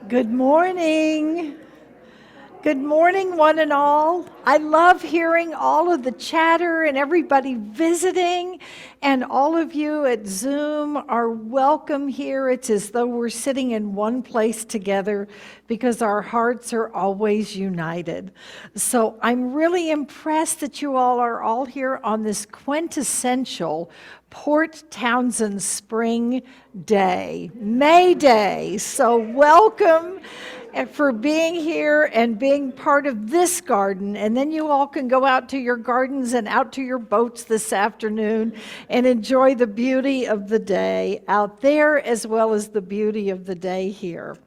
Good morning. Good morning, one and all. I love hearing all of the chatter and everybody visiting, and all of you at Zoom are welcome here. It's as though we're sitting in one place together because our hearts are always united. So I'm really impressed that you all are all here on this quintessential Port Townsend Spring Day, May Day. So welcome and for being here and being part of this garden. And then you all can go out to your gardens and out to your boats this afternoon and enjoy the beauty of the day out there as well as the beauty of the day here.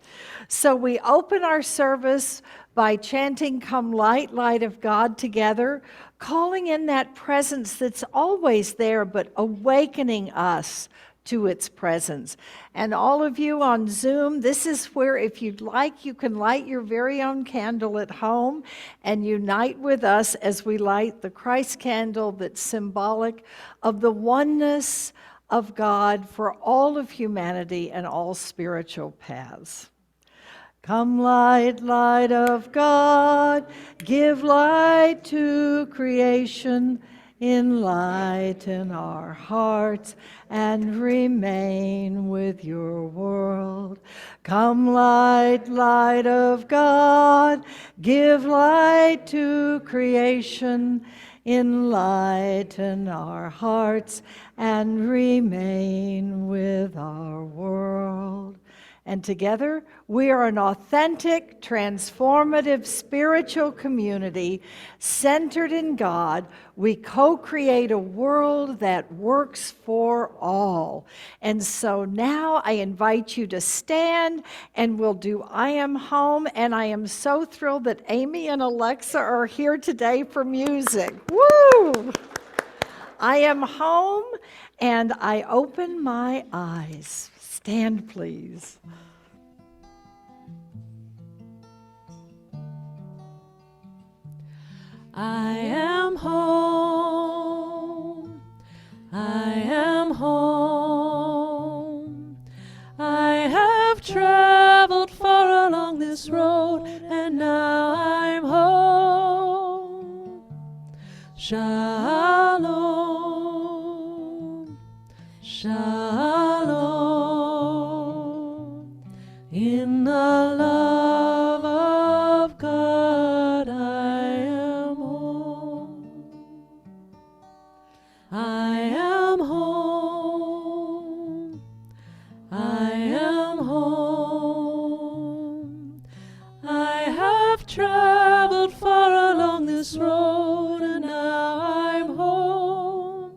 So we open our service by chanting Come Light, Light of God together, calling in that presence that's always there, but awakening us to its presence. And all of you on Zoom, this is where, if you'd like, you can light your very own candle at home and unite with us as we light the Christ candle that's symbolic of the oneness of God for all of humanity and all spiritual paths. Come light, light of God, give light to creation, enlighten our hearts and remain with your world. Come light, light of God, give light to creation, enlighten our hearts and remain with our world. And together, we are an authentic, transformative, spiritual community centered in God. We co-create a world that works for all. And so now I invite you to stand and we'll do I Am Home. And I am so thrilled that Amy and Alexa are here today for music. Woo! I am home and I open my eyes. Stand, please. I am home. I am home. I have traveled far along this road, and now I'm home. Shalom. Shalom. In the love of God, I am home. I am home. I am home. I have traveled far along this road, and now I'm home.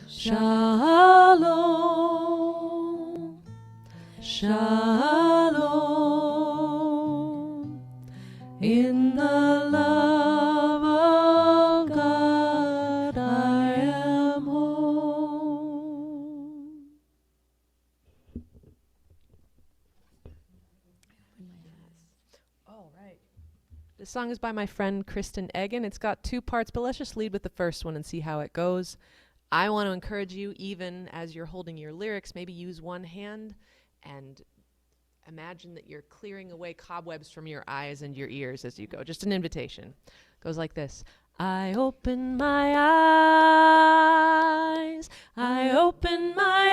Shalom. Shalom. In the love of God, I am home. All right. This song is by my friend Kristen Egan. It's got two parts, but let's just lead with the first one and see how it goes. I want to encourage you, even as you're holding your lyrics, maybe use one hand and imagine that you're clearing away cobwebs from your eyes and your ears as you go. Just an invitation. It goes like this. I open my eyes. I open my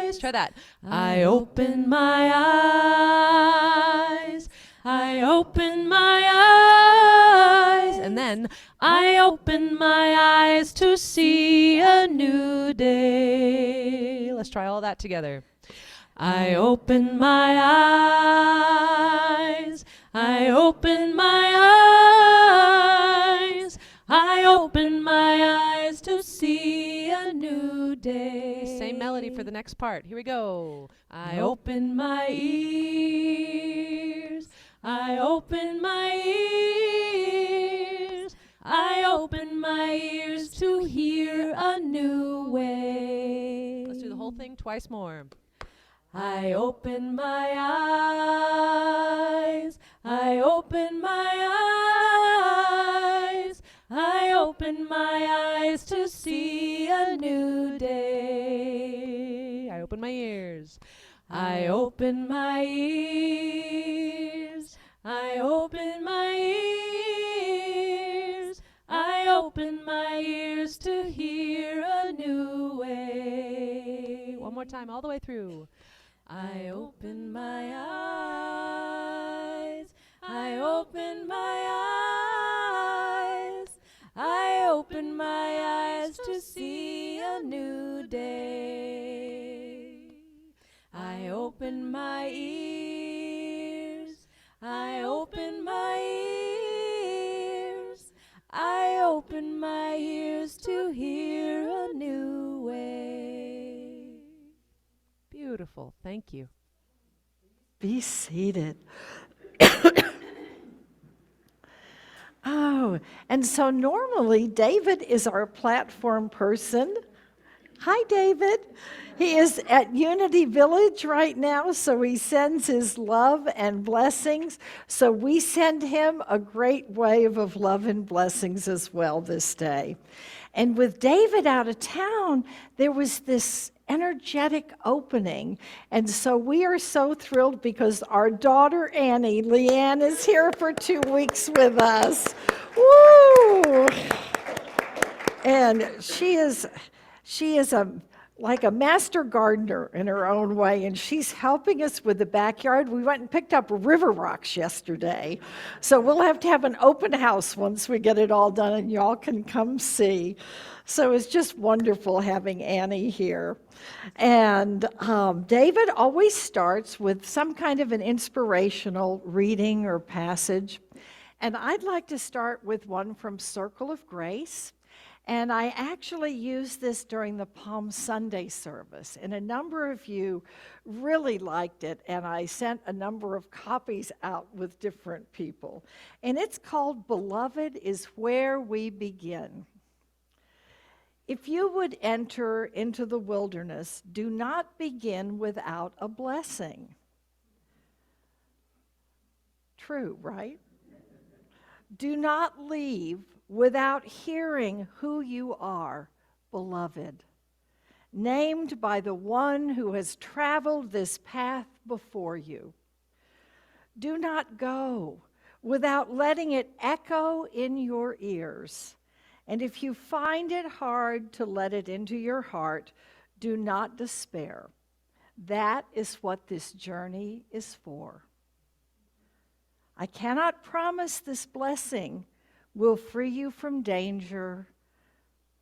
eyes. Try that. I open my eyes. I open my eyes. And then I open my eyes to see a new day. Let's try all that together. I open my eyes. I open my eyes. I open my eyes to see a new day. Same melody for the next part. Here we go. I open my ears. I open my ears. I open my ears to hear a new way. Let's do the whole thing twice more. I open my eyes. I open my eyes. I open my eyes to see a new day. I open my ears. I open my ears. I open my ears. I open my ears to hear a new way. One more time, all the way through. I open my eyes. I open my eyes. I open my eyes to see a new day. I open my ears. I open my ears. I open my ears to hear a new way. Beautiful. Thank you. Be seated. Oh, and so normally David is our platform person. Hi, David. He is at Unity Village right now, so he sends his love and blessings. So we send him a great wave of love and blessings as well this day. And with David out of town, there was this energetic opening. And so we are so thrilled because our daughter Annie, Leanne, is here for 2 weeks with us. Woo! And she is like a master gardener in her own way, and she's helping us with the backyard. We went and picked up river rocks yesterday, so we'll have to have an open house once we get it all done, and y'all can come see. So it's just wonderful having Annie here. And David always starts with some kind of an inspirational reading or passage, and I'd like to start with one from Circle of Grace. And I actually used this during the Palm Sunday service, and a number of you really liked it, and I sent a number of copies out with different people. And it's called Beloved is Where We Begin. If you would enter into the wilderness, do not begin without a blessing. True, right? Do not leave without hearing who you are, beloved, named by the one who has traveled this path before you. Do not go without letting it echo in your ears. And if you find it hard to let it into your heart, do not despair. That is what this journey is for. I cannot promise this blessing will free you from danger,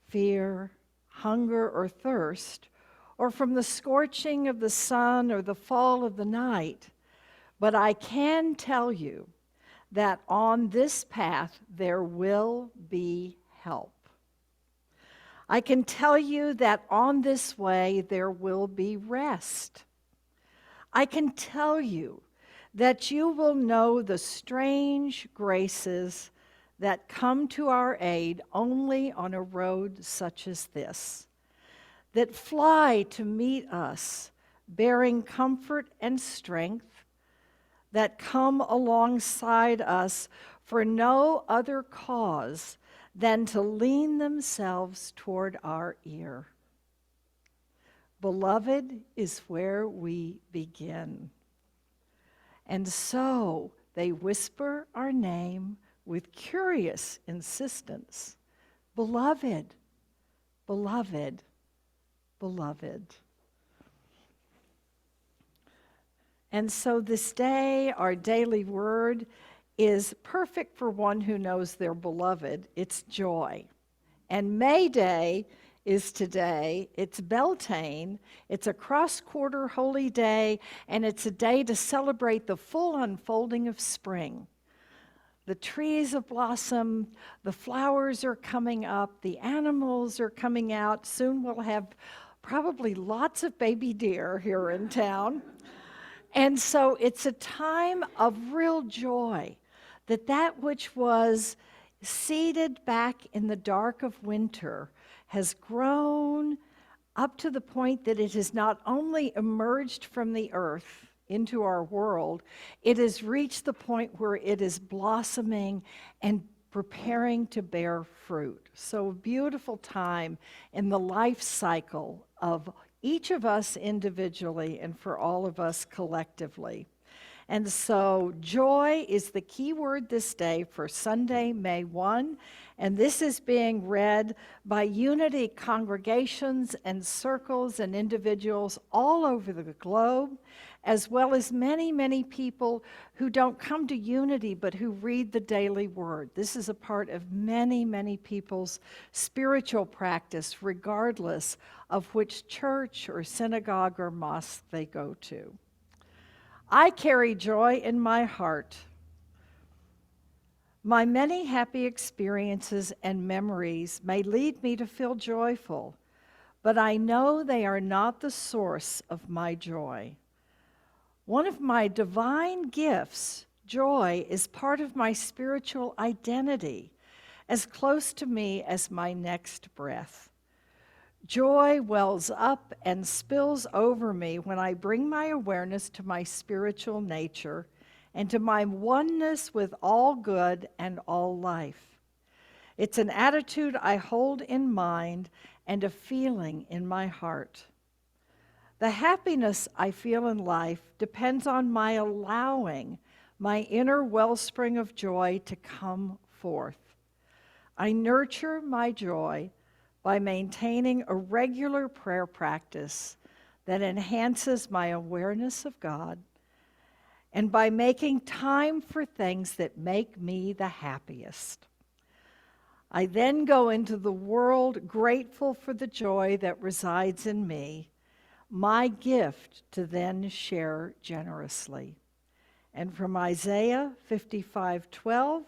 fear, hunger, or thirst, or from the scorching of the sun or the fall of the night. But I can tell you that on this path there will be help. I can tell you that on this way there will be rest. I can tell you that you will know the strange graces that come to our aid only on a road such as this, that fly to meet us, bearing comfort and strength, that come alongside us for no other cause than to lean themselves toward our ear. Beloved is where we begin. And so they whisper our name with curious insistence. Beloved, beloved, beloved. And so this day, our daily word is perfect for one who knows their beloved. It's joy. And May Day is today. It's Beltane. It's a cross-quarter holy day, and it's a day to celebrate the full unfolding of spring. The trees have blossomed, the flowers are coming up, the animals are coming out. Soon we'll have probably lots of baby deer here in town. And so it's a time of real joy that which was seeded back in the dark of winter has grown up to the point that it has not only emerged from the earth into our world, it has reached the point where it is blossoming and preparing to bear fruit. So a beautiful time in the life cycle of each of us individually and for all of us collectively. And so joy is the key word this day for Sunday, May 1. And this is being read by Unity congregations and circles and individuals all over the globe, as well as many, many people who don't come to Unity but who read the daily word. This is a part of many, many people's spiritual practice, regardless of which church or synagogue or mosque they go to. I carry joy in my heart. My many happy experiences and memories may lead me to feel joyful, but I know they are not the source of my joy. One of my divine gifts, joy, is part of my spiritual identity, as close to me as my next breath. Joy wells up and spills over me when I bring my awareness to my spiritual nature and to my oneness with all good and all life. It's an attitude I hold in mind and a feeling in my heart. The happiness I feel in life depends on my allowing my inner wellspring of joy to come forth. I nurture my joy by maintaining a regular prayer practice that enhances my awareness of God, and by making time for things that make me the happiest. I then go into the world grateful for the joy that resides in me, my gift to then share generously. And from Isaiah 55:12,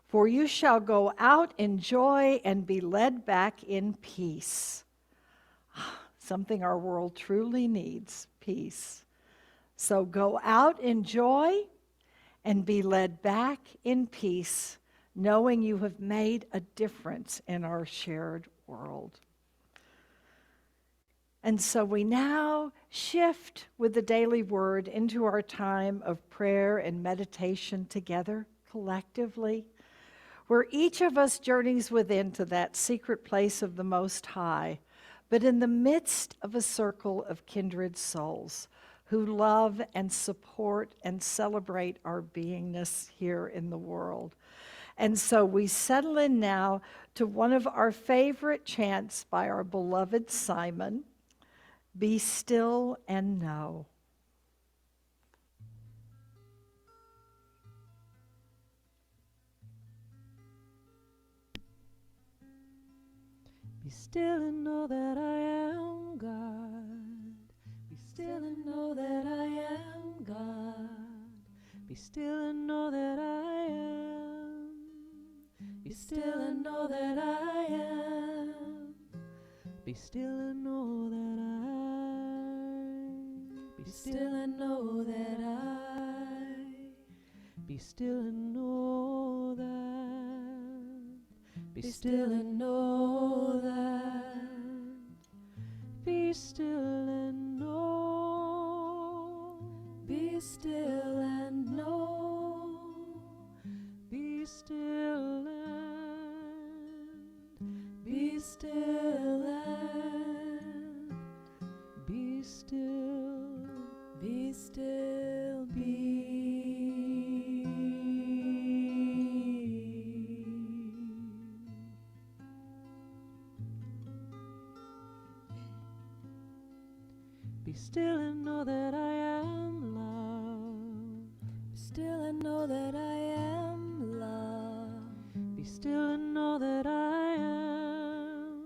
for you shall go out in joy and be led back in peace. Something our world truly needs, peace. So go out in joy and be led back in peace, knowing you have made a difference in our shared world. And so we now shift with the daily word into our time of prayer and meditation together, collectively, where each of us journeys within to that secret place of the Most High, but in the midst of a circle of kindred souls who love and support and celebrate our beingness here in the world. And so we settle in now to one of our favorite chants by our beloved Simon, Be Still and Know. Be still and know that I am God. Be still and know that I am God. Be still and know that I am. Be still and know that I am. Be still and know that I. Be still and know that I. Be still and know that. Be still and know that. Be still and know. Be still and know. Be still and. Be still and. Be still. Be still. Be. Be still and know that I am love. Be still and know that I am love. Be still and know that I am.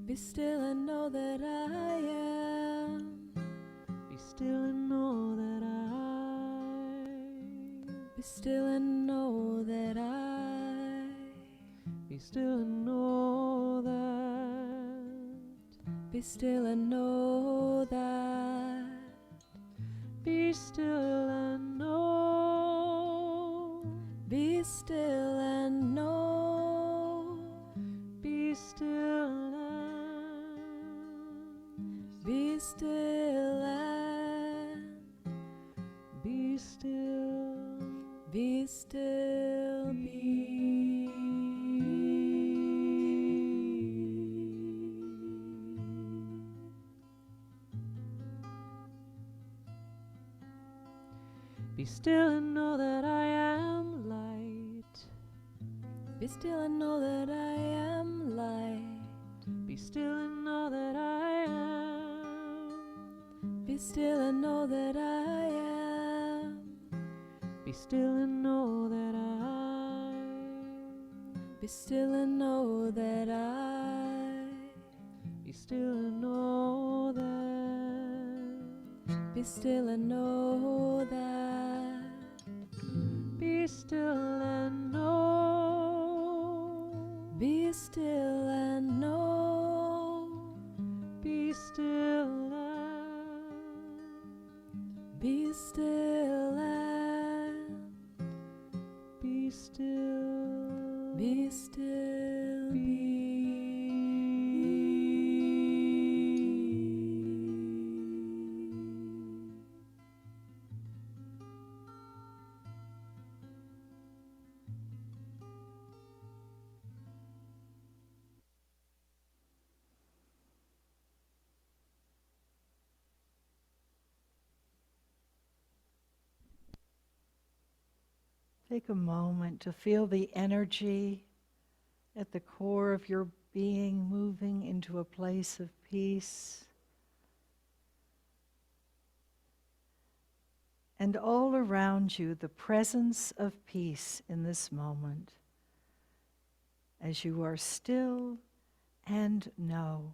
Be still and know that I am. Be still and know that I. Be still and know that I. Be still and know that. Be still and know that. Be still and know. Be still and know. Be still and. Be still and. Be still. Be still. Be. Be still and know that I am light. Be still and know that I am light. Be still and know that I am. Be still and know that I am. Be still and know that I. Be still and know that I. Be still and know that. Be still and know that. Be still and know. Be still and know. Be still and. Be still and. Be still. Be still. Take a moment to feel the energy at the core of your being moving into a place of peace. And all around you, the presence of peace in this moment as you are still and know.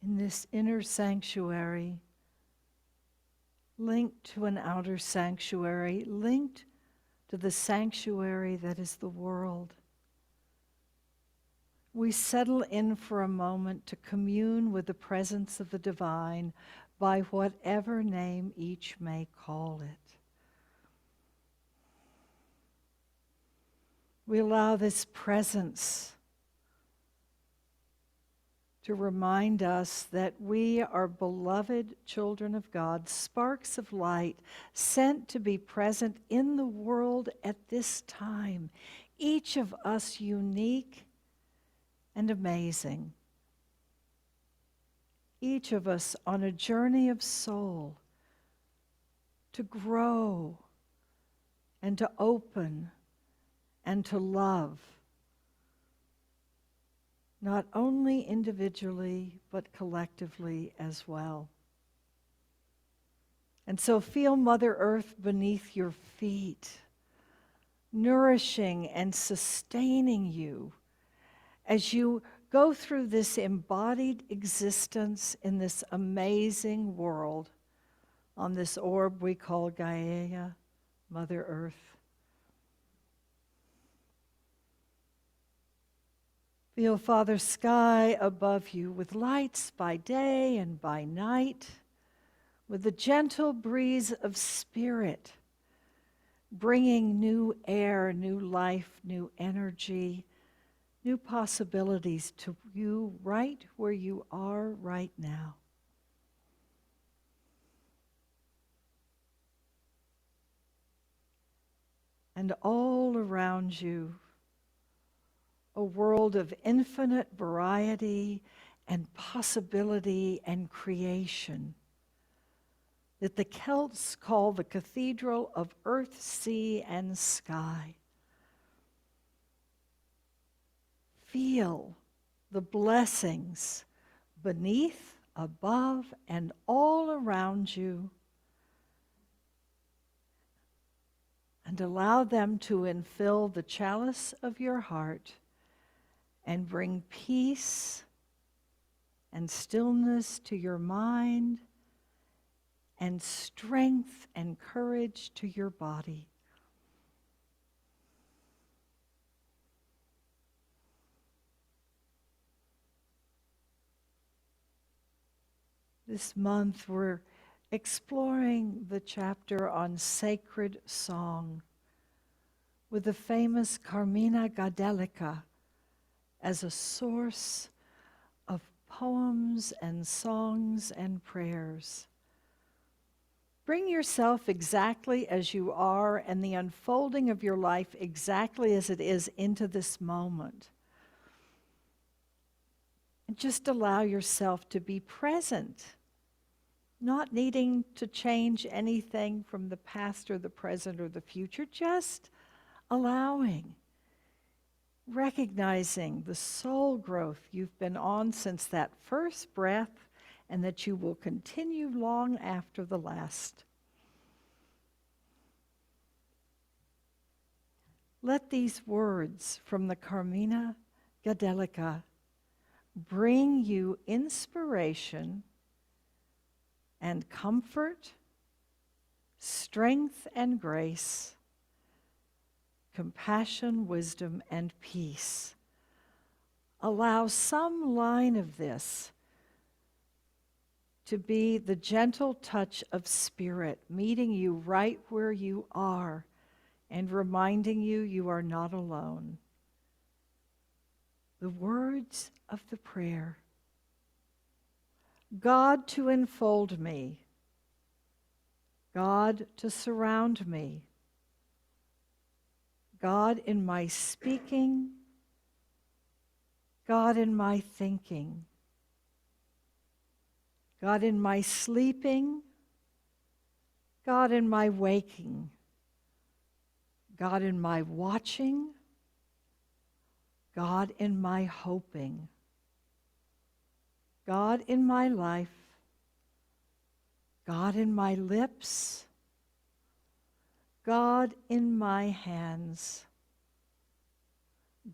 In this inner sanctuary, linked to an outer sanctuary, linked to the sanctuary that is the world, we settle in for a moment to commune with the presence of the divine by whatever name each may call it. We allow this presence to remind us that we are beloved children of God, sparks of light, sent to be present in the world at this time, each of us unique and amazing, each of us on a journey of soul to grow and to open and to love, not only individually, but collectively as well. And so feel Mother Earth beneath your feet, nourishing and sustaining you as you go through this embodied existence in this amazing world on this orb we call Gaia, Mother Earth. Feel Father Sky above you with lights by day and by night, with the gentle breeze of spirit, bringing new air, new life, new energy, new possibilities to you right where you are right now. And all around you, a world of infinite variety and possibility and creation that the Celts call the cathedral of earth, sea, and sky. Feel the blessings beneath, above, and all around you, and allow them to infill the chalice of your heart and bring peace and stillness to your mind and strength and courage to your body. This month we're exploring the chapter on sacred song with the famous Carmina Gadelica as a source of poems and songs and prayers. Bring yourself exactly as you are and the unfolding of your life exactly as it is into this moment. And just allow yourself to be present, not needing to change anything from the past or the present or the future, just allowing, recognizing the soul growth you've been on since that first breath and that you will continue long after the last. Let these words from the Carmina Gadelica bring you inspiration and comfort, strength and grace, compassion, wisdom, and peace. Allow some line of this to be the gentle touch of spirit, meeting you right where you are and reminding you you are not alone. The words of the prayer. God to enfold me, God to surround me, God in my speaking, God in my thinking, God in my sleeping, God in my waking, God in my watching, God in my hoping, God in my life, God in my lips, God in my hands,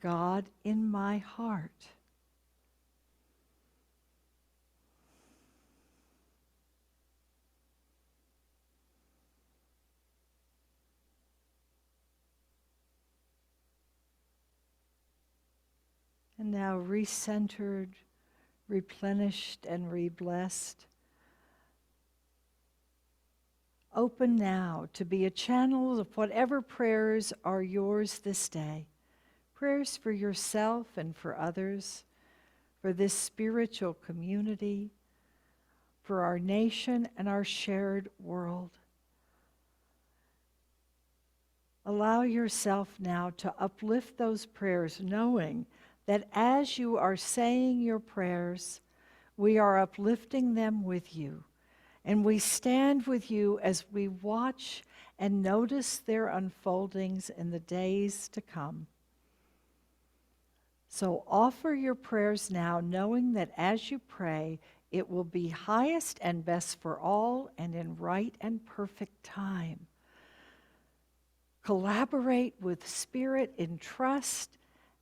God in my heart. And now recentered, replenished, and reblessed. Open now to be a channel of whatever prayers are yours this day. Prayers for yourself and for others, for this spiritual community, for our nation and our shared world. Allow yourself now to uplift those prayers, knowing that as you are saying your prayers, we are uplifting them with you. And we stand with you as we watch and notice their unfoldings in the days to come. So offer your prayers now, knowing that as you pray, it will be highest and best for all and in right and perfect time. Collaborate with Spirit in trust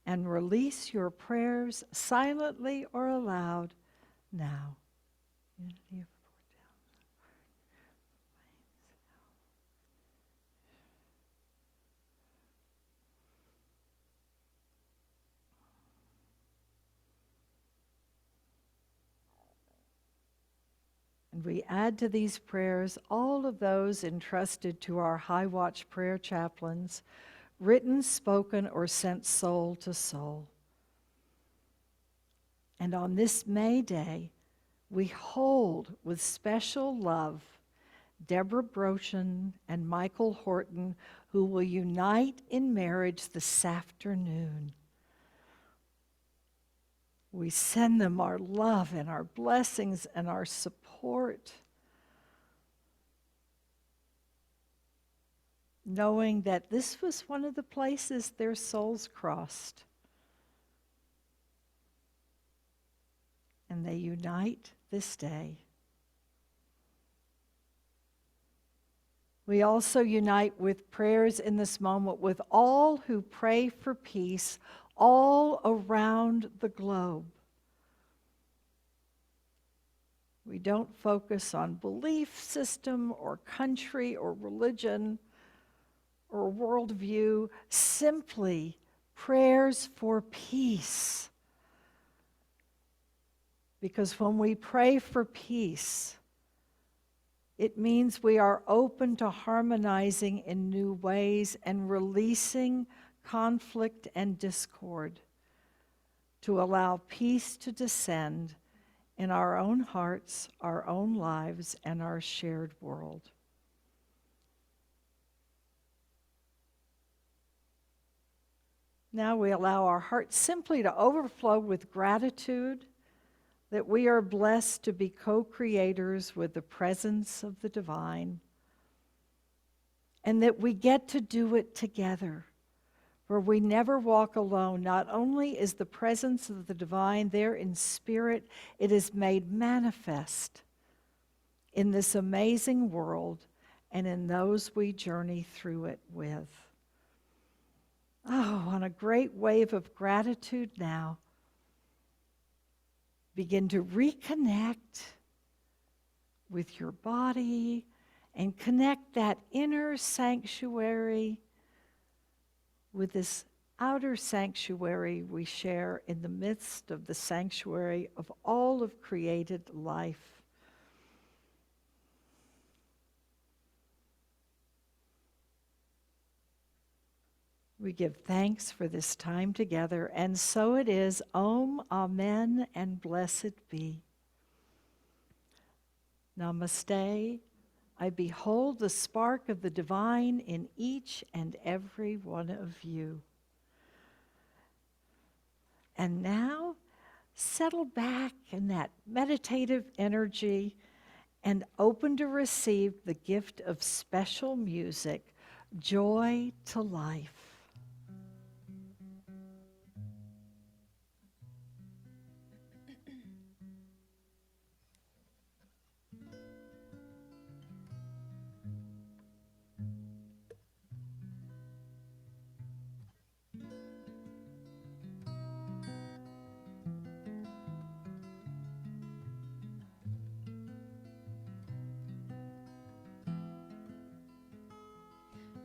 and release your prayers silently or aloud now. Unity of And we add to these prayers all of those entrusted to our High Watch prayer chaplains, written, spoken, or sent soul to soul. And on this May Day, we hold with special love Deborah Brochin and Michael Horton, who will unite in marriage this afternoon. We send them our love and our blessings and our support, knowing that this was one of the places their souls crossed. And they unite this day. We also unite with prayers in this moment with all who pray for peace all around the globe. We don't focus on belief system or country or religion or worldview, simply prayers for peace. Because when we pray for peace, it means we are open to harmonizing in new ways and releasing conflict and discord to allow peace to descend in our own hearts, our own lives, and our shared world. Now we allow our hearts simply to overflow with gratitude that we are blessed to be co-creators with the presence of the divine, and that we get to do it together, where we never walk alone. Not only is the presence of the divine there in spirit, it is made manifest in this amazing world and in those we journey through it with. Oh, on a great wave of gratitude now, begin to reconnect with your body and connect that inner sanctuary with this outer sanctuary we share in the midst of the sanctuary of all of created life. We give thanks for this time together, and so it is. Om, Amen, and blessed be. Namaste. I behold the spark of the divine in each and every one of you. And now, settle back in that meditative energy and open to receive the gift of special music, Joy to Life.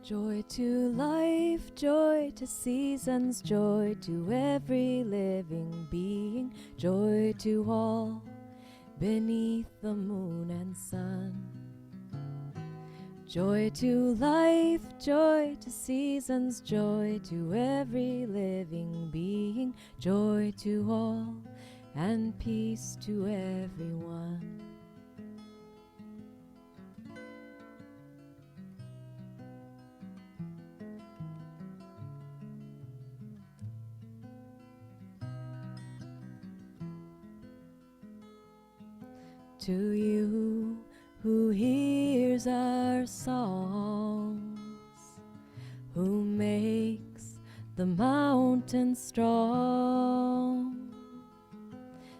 Joy to life, joy to seasons, joy to every living being, joy to all beneath the moon and sun. Joy to life, joy to seasons, joy to every living being, joy to all, and peace to everyone. To you who hears our songs, who makes the mountains strong,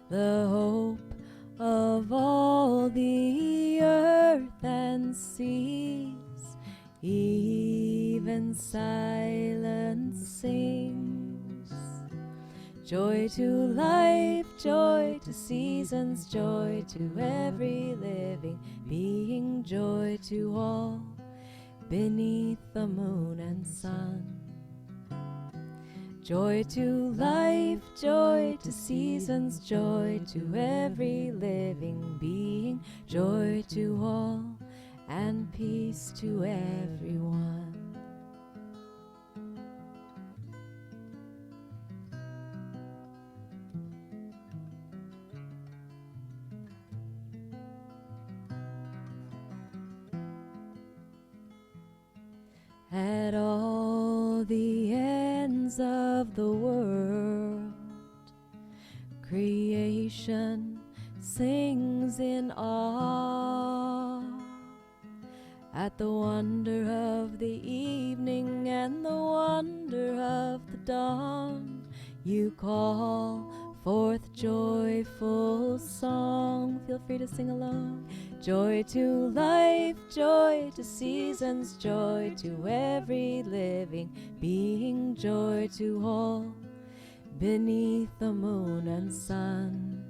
the hope of all the earth and seas, even silence sings. Joy to life, joy to seasons, joy to every living being, joy to all beneath the moon and sun. Joy to life, joy to seasons, joy to every living being, joy to all, and peace to everyone. At all the ends of the world, creation sings in awe at the wonder of the evening and the wonder of the dawn. You call forth joyful song. Feel free to sing along. Joy to life, joy to seasons, joy to every living being, joy to all beneath the moon and sun.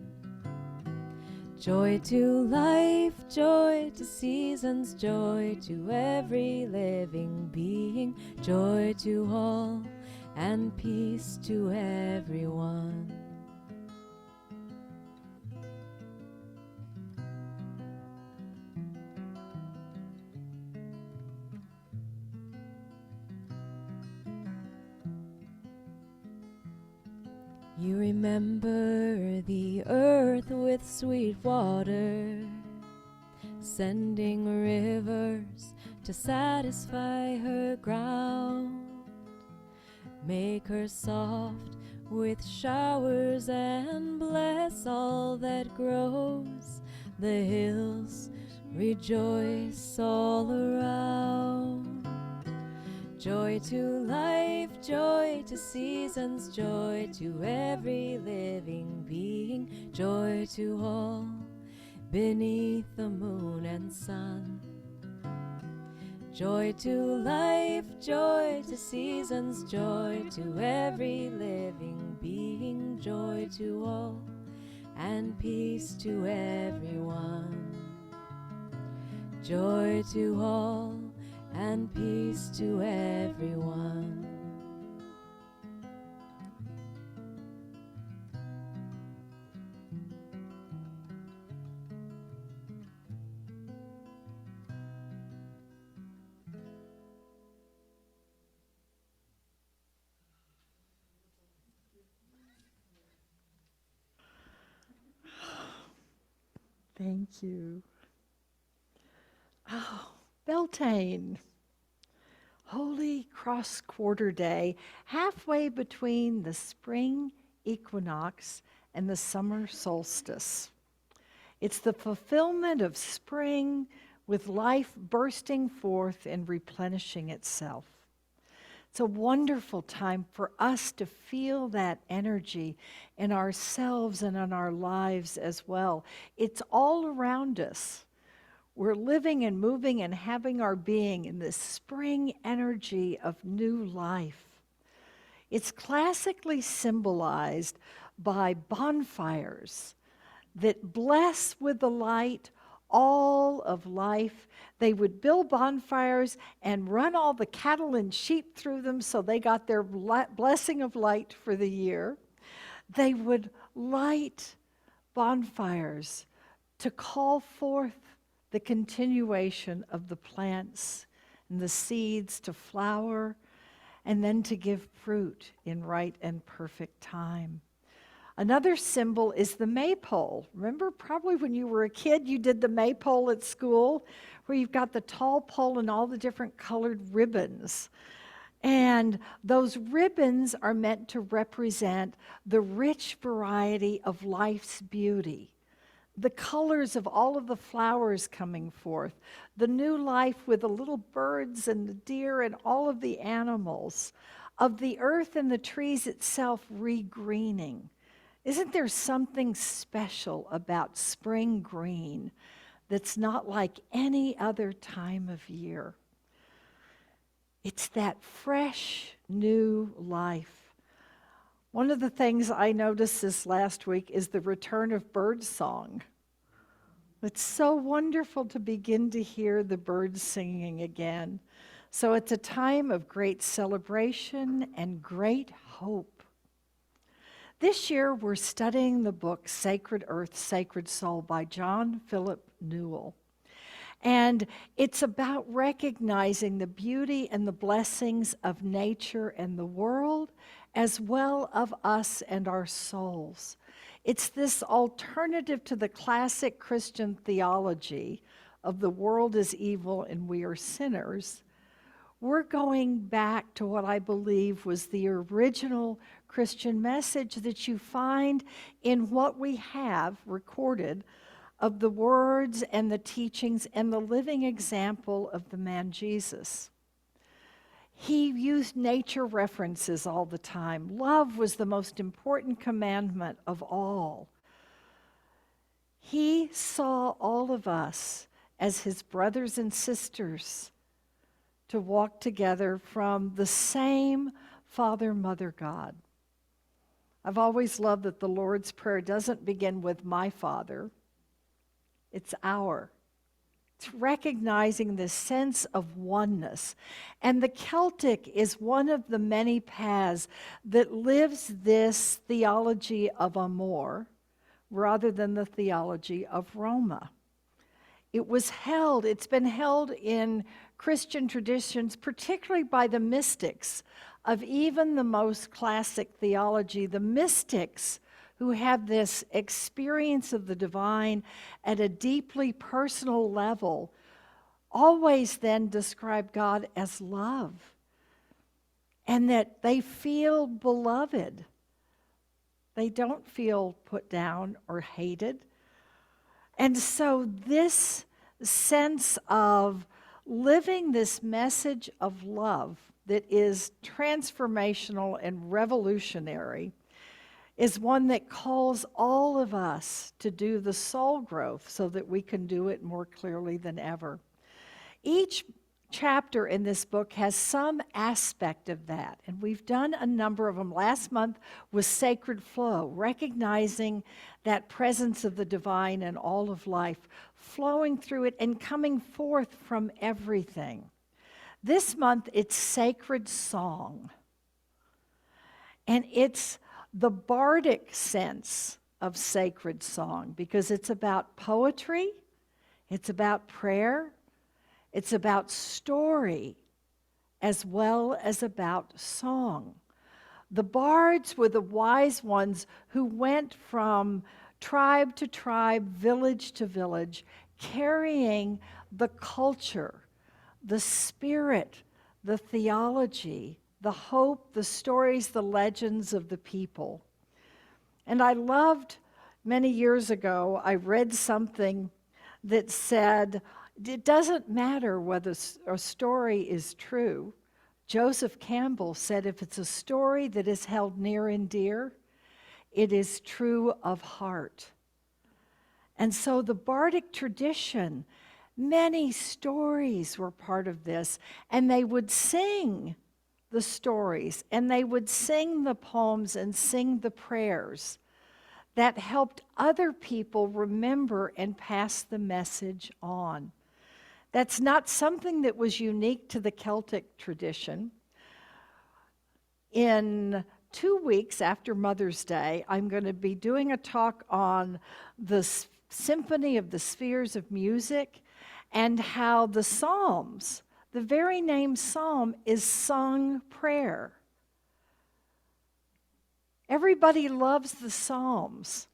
Joy to life, joy to seasons, joy to every living being, joy to all, and peace to everyone. You remember the earth with sweet water, sending rivers to satisfy her ground. Make her soft with showers and bless all that grows. The hills rejoice all around. Joy to life, joy to seasons, joy to every living being, joy to all beneath the moon and sun. Joy to life, joy to seasons, joy to every living being, joy to all, and peace to everyone. Joy to all, and peace to everyone. Thank you. Oh, Beltane. Holy Cross Quarter Day, halfway between the spring equinox and the summer solstice. It's the fulfillment of spring with life bursting forth and replenishing itself. It's a wonderful time for us to feel that energy in ourselves and in our lives as well. It's all around us. We're living and moving and having our being in this spring energy of new life. It's classically symbolized by bonfires that bless with the light all of life. They would build bonfires and run all the cattle and sheep through them so they got their blessing of light for the year. They would light bonfires to call forth the continuation of the plants and the seeds to flower and then to give fruit in right and perfect time. Another symbol is the maypole. Remember, probably when you were a kid, you did the maypole at school, where you've got the tall pole and all the different colored ribbons. And those ribbons are meant to represent the rich variety of life's beauty. The colors of all of the flowers coming forth, the new life with the little birds and the deer and all of the animals, of the earth and the trees itself regreening. Isn't there something special about spring green that's not like any other time of year? It's that fresh, new life. One of the things I noticed this last week is the return of birdsong. It's so wonderful to begin to hear the birds singing again. So it's a time of great celebration and great hope. This year we're studying the book Sacred Earth, Sacred Soul by John Philip Newell. And it's about recognizing the beauty and the blessings of nature and the world, as well of us and our souls. It's this alternative to the classic Christian theology of the world is evil and we are sinners. We're going back to what I believe was the original Christian message that you find in what we have recorded of the words and the teachings and the living example of the man Jesus. He used nature references all the time. Love was the most important commandment of all. He saw all of us as his brothers and sisters to walk together from the same Father, Mother, God. I've always loved that the Lord's Prayer doesn't begin with my Father. It's our. It's recognizing this sense of oneness. And the Celtic is one of the many paths that lives this theology of amor rather than the theology of Roma. It's been held in Christian traditions, particularly by the mystics of even the most classic theology, the mystics who have this experience of the divine at a deeply personal level, always then describe God as love. and that they feel beloved. They don't feel put down or hated. And so this sense of living this message of love that is transformational and revolutionary is one that calls all of us to do the soul growth so that we can do it more clearly than ever. Each chapter in this book has some aspect of that, and we've done a number of them. Last month was Sacred Flow, recognizing that presence of the divine in all of life, flowing through it and coming forth from everything. This month, it's Sacred Song, and it's the bardic sense of sacred song because it's about poetry, it's about prayer, it's about story, as well as about song. The bards were the wise ones who went from tribe to tribe, village to village, carrying the culture, the spirit, the theology, the hope, the stories, the legends of the people. And I loved, many years ago, I read something that said, it doesn't matter whether a story is true. Joseph Campbell said, if it's a story that is held near and dear, it is true of heart. And so the bardic tradition, many stories were part of this, and they would sing the stories, and they would sing the poems and sing the prayers that helped other people remember and pass the message on. That's not something that was unique to the Celtic tradition. In 2 weeks after Mother's Day, I'm going to be doing a talk on the Symphony of the Spheres of Music and how the Psalms, the very name Psalm, is sung prayer. Everybody loves the Psalms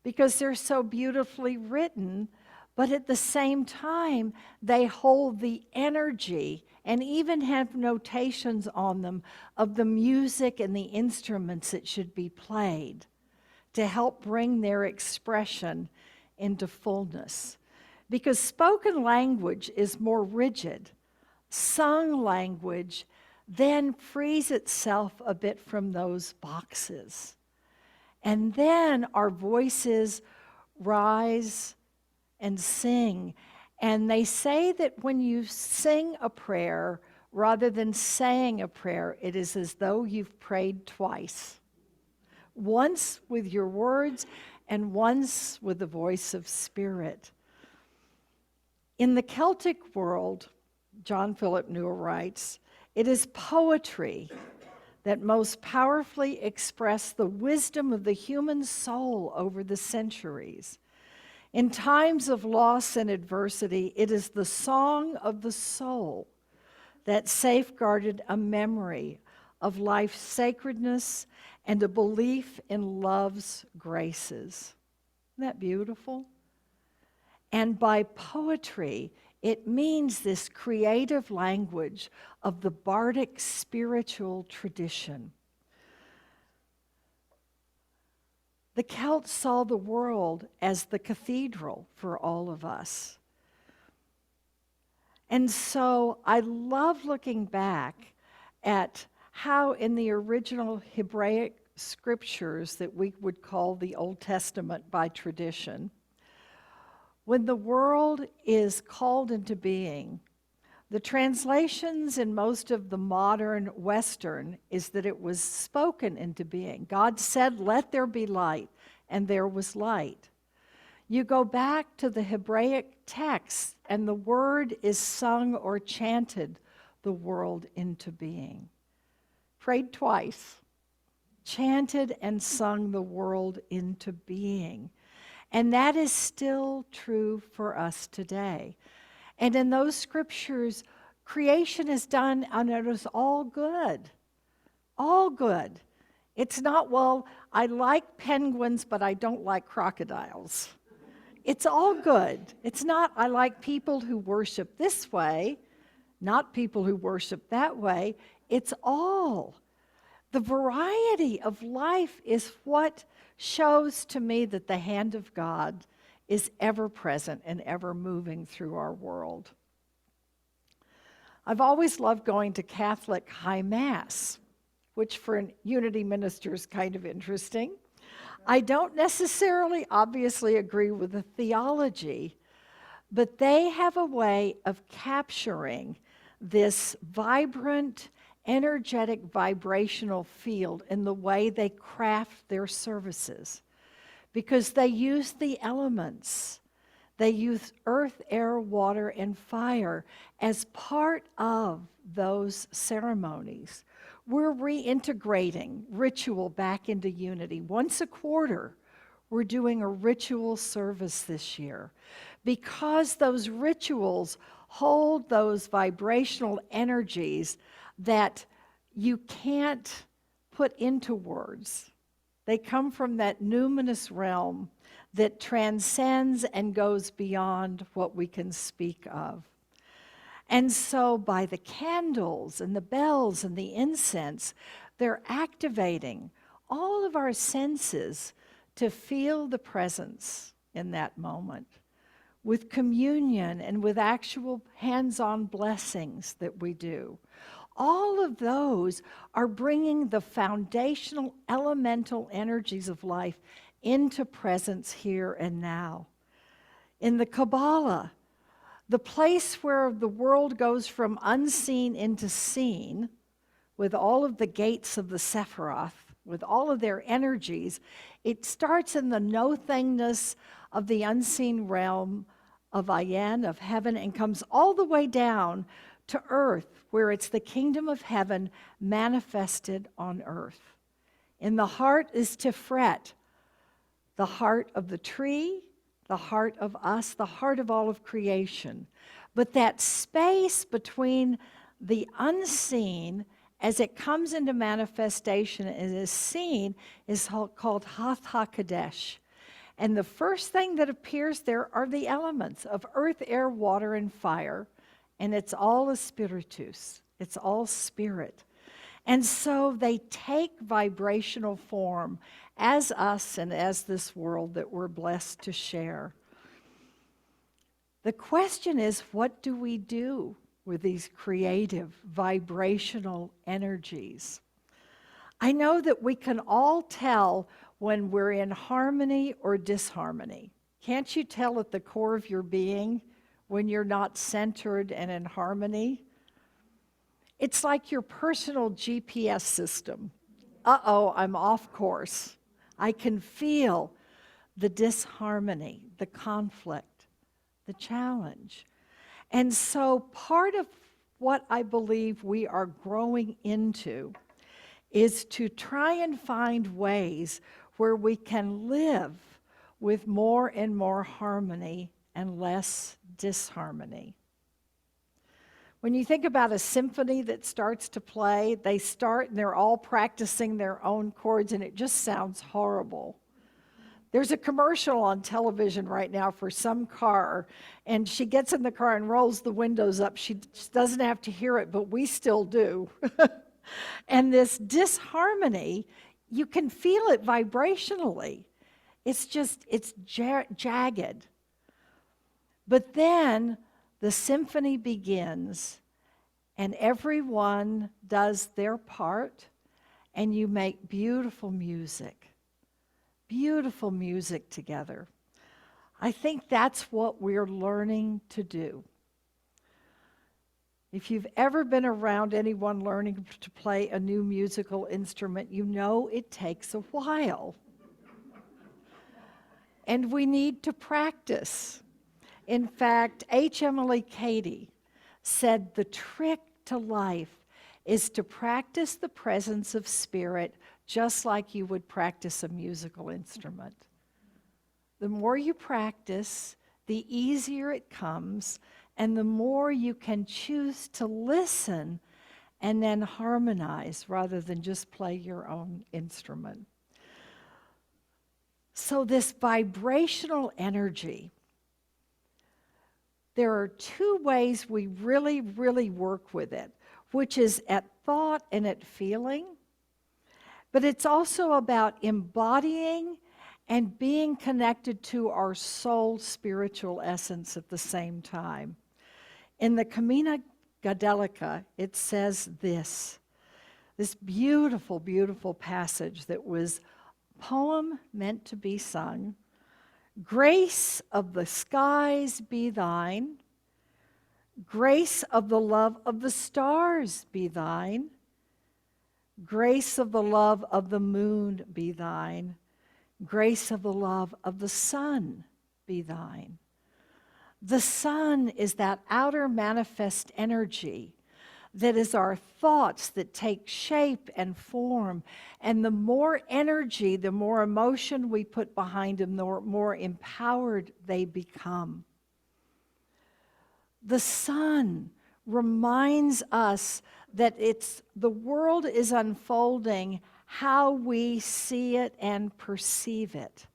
because they're so beautifully written, but at the same time, they hold the energy and even have notations on them of the music and the instruments that should be played to help bring their expression into fullness. Because spoken language is more rigid. Sung language then frees itself a bit from those boxes. And then our voices rise and sing. And they say that when you sing a prayer, rather than saying a prayer, it is as though you've prayed twice. Once with your words and once with the voice of spirit. In the Celtic world, John Philip Newell writes, it is poetry that most powerfully expressed the wisdom of the human soul over the centuries. In times of loss and adversity, it is the song of the soul that safeguarded a memory of life's sacredness and a belief in love's graces. Isn't that beautiful? And by poetry, it means this creative language of the bardic spiritual tradition. The Celts saw the world as the cathedral for all of us. And so I love looking back at how in the original Hebraic scriptures that we would call the Old Testament by tradition, when the world is called into being, the translations in most of the modern Western is that it was spoken into being. God said, let there be light, and there was light. You go back to the Hebraic text, and the word is sung or chanted the world into being. Prayed twice, chanted and sung the world into being. And that is still true for us today. And in those scriptures, creation is done and it is all good. All good. It's not, well, I like penguins, but I don't like crocodiles. It's all good. It's not, I like people who worship this way not people who worship that way. It's all. The variety of life is what shows to me that the hand of God is ever present and ever moving through our world. I've always loved going to Catholic High Mass, which for a unity minister is kind of interesting. I don't necessarily, obviously, agree with the theology, but they have a way of capturing this vibrant, energetic, vibrational field in the way they craft their services, because they use the elements. They use earth, air, water, and fire as part of those ceremonies. We're reintegrating ritual back into unity. Once a quarter, we're doing a ritual service this year, because those rituals hold those vibrational energies that you can't put into words. They come from that numinous realm that transcends and goes beyond what we can speak of. And so by the candles and the bells and the incense, they're activating all of our senses to feel the presence in that moment, with communion and with actual hands-on blessings that we do. All of those are bringing the foundational elemental energies of life into presence here and now. In the Kabbalah, the place where the world goes from unseen into seen, with all of the gates of the Sephiroth, with all of their energies, it starts in the no-thingness of the unseen realm of Ayan, of heaven, and comes all the way down to earth, where it's the kingdom of heaven manifested on earth. In the heart is Tiferet, the heart of the tree, the heart of us, the heart of all of creation. But that space between the unseen as it comes into manifestation and is seen is called Hath HaKadesh. And the first thing that appears there are the elements of earth, air, water, and fire. And it's all a spiritus. It's all spirit. And so they take vibrational form as us and as this world that we're blessed to share. The question is, what do we do with these creative, vibrational energies? I know that we can all tell when we're in harmony or disharmony. Can't you tell at the core of your being when you're not centered and in harmony? It's like your personal GPS system. Uh-oh, I'm off course. I can feel the disharmony, the conflict, the challenge. And so part of what I believe we are growing into is to try and find ways where we can live with more and more harmony and less disharmony. When you think about a symphony that starts to play, they start and they're all practicing their own chords, and it just sounds horrible. There's a commercial on television right now for some car, and she gets in the car and rolls the windows up. She just doesn't have to hear it, but we still do. And this disharmony, you can feel it vibrationally. It's jagged. But then the symphony begins, and everyone does their part, and you make beautiful music together. I think that's what we're learning to do. If you've ever been around anyone learning to play a new musical instrument, you know it takes a while. And we need to practice. In fact, H. Emily Cady said the trick to life is to practice the presence of spirit just like you would practice a musical instrument. The more you practice, the easier it comes, and the more you can choose to listen and then harmonize rather than just play your own instrument. So this vibrational energy, there are two ways we really, really work with it, which is at thought and at feeling. But it's also about embodying and being connected to our soul spiritual essence at the same time. In the Camina Gadelica, it says this beautiful, beautiful passage that was a poem meant to be sung. Grace of the skies be thine, grace of the love of the stars be thine, grace of the love of the moon be thine, grace of the love of the sun be thine. The sun is that outer manifest energy that is our thoughts that take shape and form. And the more energy, the more emotion we put behind them, the more empowered they become. The sun reminds us that the world is unfolding how we see it and perceive it.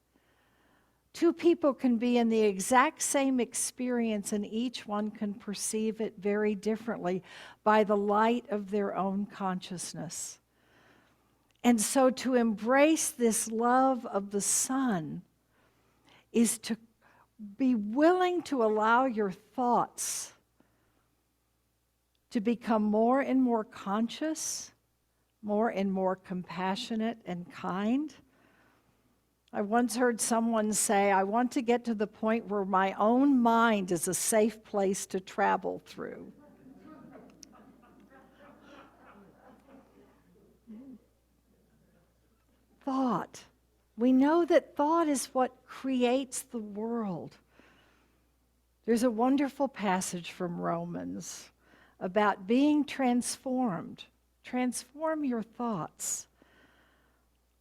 Two people can be in the exact same experience and each one can perceive it very differently by the light of their own consciousness. And so to embrace this love of the sun is to be willing to allow your thoughts to become more and more conscious, more and more compassionate and kind. I once heard someone say, I want to get to the point where my own mind is a safe place to travel through. Thought. We know that thought is what creates the world. There's a wonderful passage from Romans about being transformed. Transform your thoughts.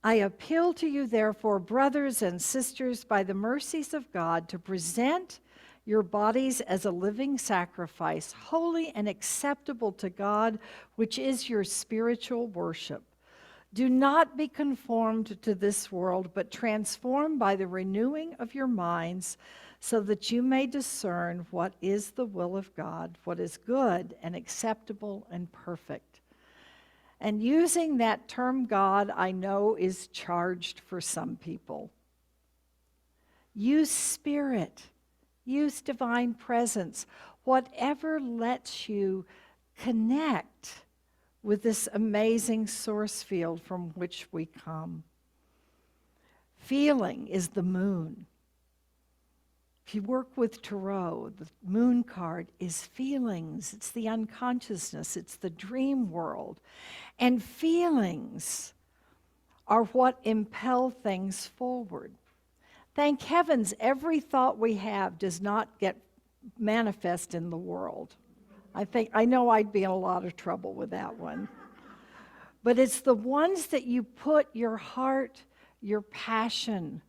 I appeal to you, therefore, brothers and sisters, by the mercies of God, to present your bodies as a living sacrifice, holy and acceptable to God, which is your spiritual worship. Do not be conformed to this world, but transformed by the renewing of your minds, so that you may discern what is the will of God, what is good and acceptable and perfect. And using that term God, I know, is charged for some people. Use spirit, use divine presence, whatever lets you connect with this amazing source field from which we come. Feeling is the moon. If you work with Tarot, the moon card is feelings. It's the unconsciousness. It's the dream world. And feelings are what impel things forward. Thank heavens, every thought we have does not get manifest in the world. I know I'd be in a lot of trouble with that one. But it's the ones that you put your heart, your passion,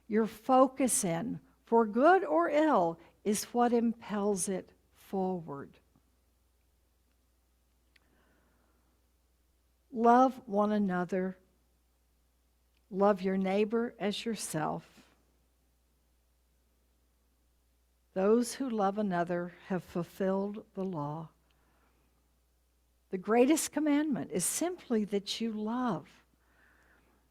your focus in, for good or ill, is what impels it forward. Love one another. Love your neighbor as yourself. Those who love another have fulfilled the law. The greatest commandment is simply that you love.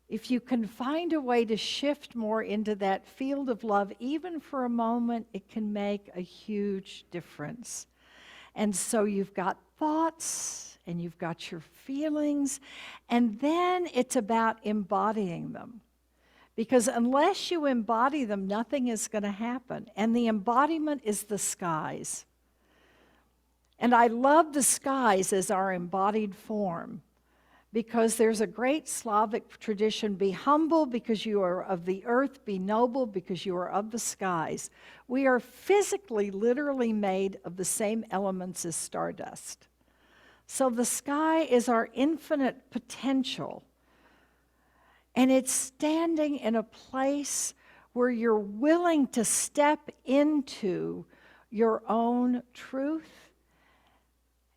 If you can find a way to shift more into that field of love, even for a moment, it can make a huge difference. And so you've got thoughts, and you've got your feelings, and then it's about embodying them. Because unless you embody them, nothing is going to happen. And the embodiment is the skies. And I love the skies as our embodied form, because there's a great Slavic tradition: be humble because you are of the earth, be noble because you are of the skies. We are physically, literally made of the same elements as stardust. So the sky is our infinite potential. And it's standing in a place where you're willing to step into your own truth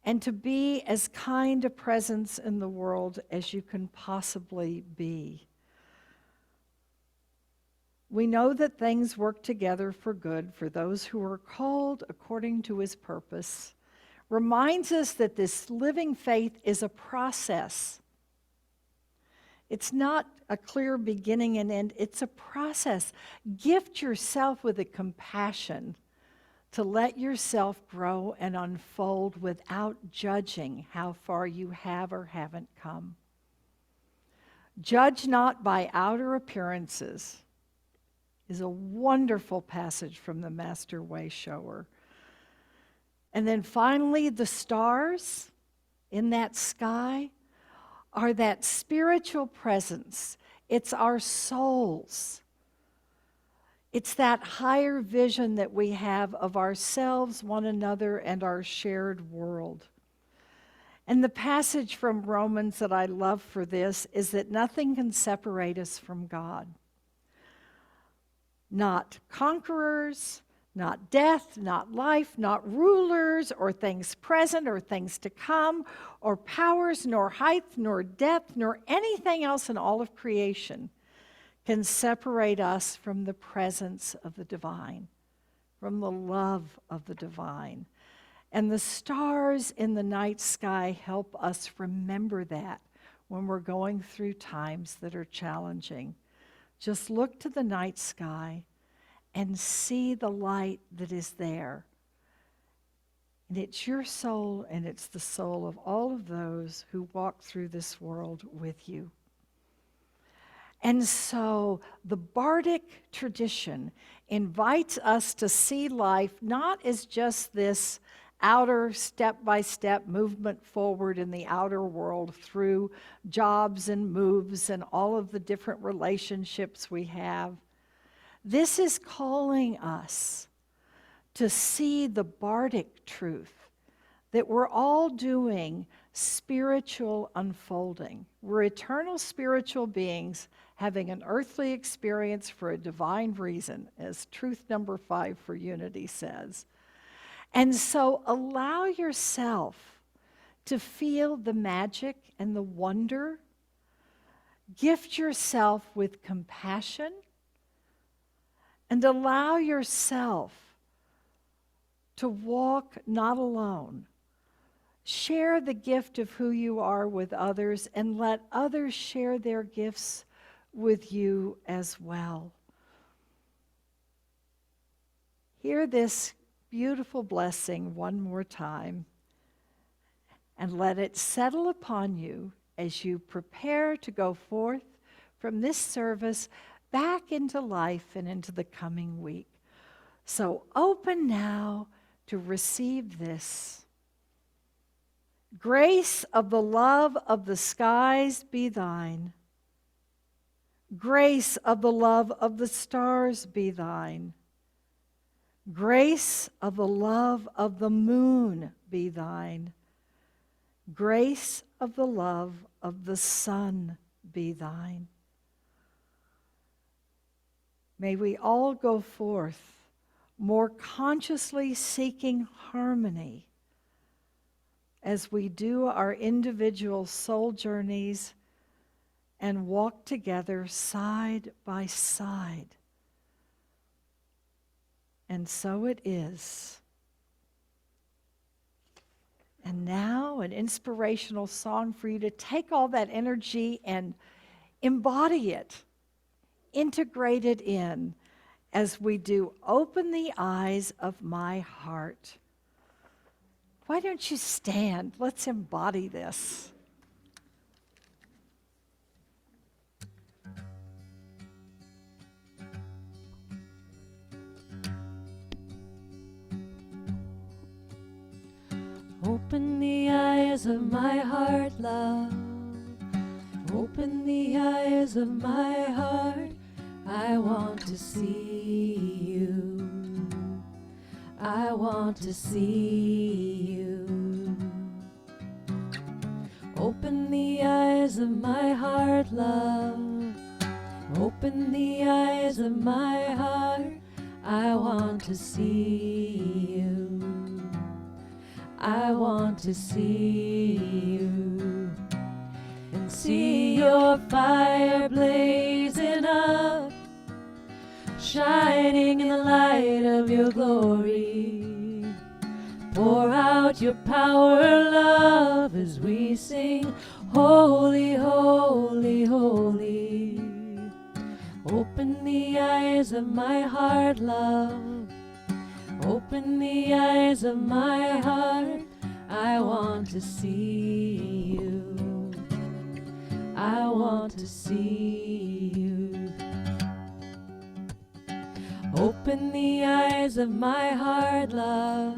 and to be as kind a presence in the world as you can possibly be. We know that things work together for good for those who are called according to his purpose. Reminds us that this living faith is a process. It's not a clear beginning and end, it's a process. Gift yourself with a compassion to let yourself grow and unfold without judging how far you have or haven't come. Judge not by outer appearances is a wonderful passage from the Master Way Shower. And then finally, the stars in that sky are that spiritual presence. It's our souls. It's that higher vision that we have of ourselves, one another, and our shared world. And the passage from Romans that I love for this is that nothing can separate us from God. Not conquerors, not death, not life, not rulers or things present or things to come, or powers, nor height, nor depth, nor anything else in all of creation can separate us from the presence of the divine, from the love of the divine. And the stars in the night sky help us remember that when we're going through times that are challenging. Just look to the night sky and see the light that is there. And it's your soul, and it's the soul of all of those who walk through this world with you. And so the Bardic tradition invites us to see life not as just this outer step-by-step movement forward in the outer world through jobs and moves and all of the different relationships we have. This is calling us to see the Bardic truth that we're all doing spiritual unfolding. We're eternal spiritual beings having an earthly experience for a divine reason, as truth number 5 for unity says. And so allow yourself to feel the magic and the wonder. Gift yourself with compassion and allow yourself to walk not alone. Share the gift of who you are with others and let others share their gifts with you as well. Hear this beautiful blessing one more time and let it settle upon you as you prepare to go forth from this service back into life and into the coming week. So open now to receive this. Grace of the love of the skies be thine. Grace of the love of the stars be thine. Grace of the love of the moon be thine. Grace of the love of the sun be thine. May we all go forth more consciously seeking harmony as we do our individual soul journeys and walk together side by side. And so it is. And now an inspirational song for you to take all that energy and embody it, integrate it in as we do Open the Eyes of My Heart. Why don't you stand? Let's embody this. Open the eyes of my heart, love. Open the eyes of my heart. I want to see you. I want to see you. Open the eyes of my heart, love. Open the eyes of my heart. I want to see you. I want to see you and see your fire blazing up, light of your glory. Pour out your power, love, as we sing, holy, holy, holy. Open the eyes of my heart, love. Open the eyes of my heart. I want to see you. I want to see you. Open the eyes of my heart, love.